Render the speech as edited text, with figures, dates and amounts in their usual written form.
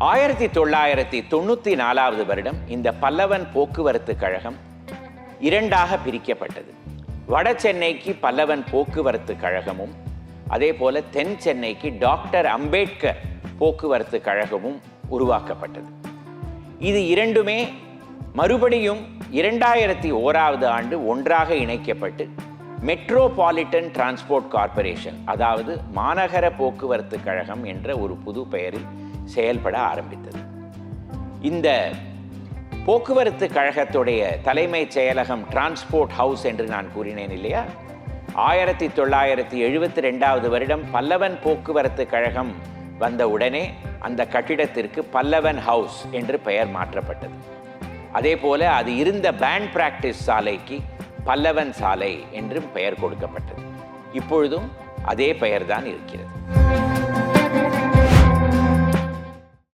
1994 வருடம் இந்த பல்லவன் போக்குவரத்து கழகம் இரண்டாக பிரிக்கப்பட்டது. வட சென்னைக்கு பல்லவன் போக்குவரத்து கழகமும், அதே போல தென் சென்னைக்கு டாக்டர் அம்பேத்கர் போக்குவரத்து கழகமும் உருவாக்கப்பட்டது. இது இரண்டுமே மறுபடியும் 2001 ஆண்டு ஒன்றாக இணைக்கப்பட்டு மெட்ரோபாலிட்டன் டிரான்ஸ்போர்ட் கார்ப்பரேஷன், அதாவது மாநகர போக்குவரத்து கழகம் என்ற ஒரு புது பெயரில் செயல்பட ஆரம்பித்தது. இந்த போக்குவரத்து கழகத்துடைய தலைமைச் செயலகம் டிரான்ஸ்போர்ட் ஹவுஸ் என்று நான் கூறினேன் இல்லையா? 1972 வருடம் பல்லவன் போக்குவரத்து கழகம் வந்த உடனே அந்த கட்டிடத்திற்கு பல்லவன் ஹவுஸ் என்று பெயர் மாற்றப்பட்டது. அதே போல அது இருந்த பேண்ட் பிராக்டிஸ் சாலைக்கு பல்லவன் சாலை என்றும் பெயர் கொடுக்கப்பட்டது. இப்பொழுதும் அதே பெயர்தான் இருக்கிறது.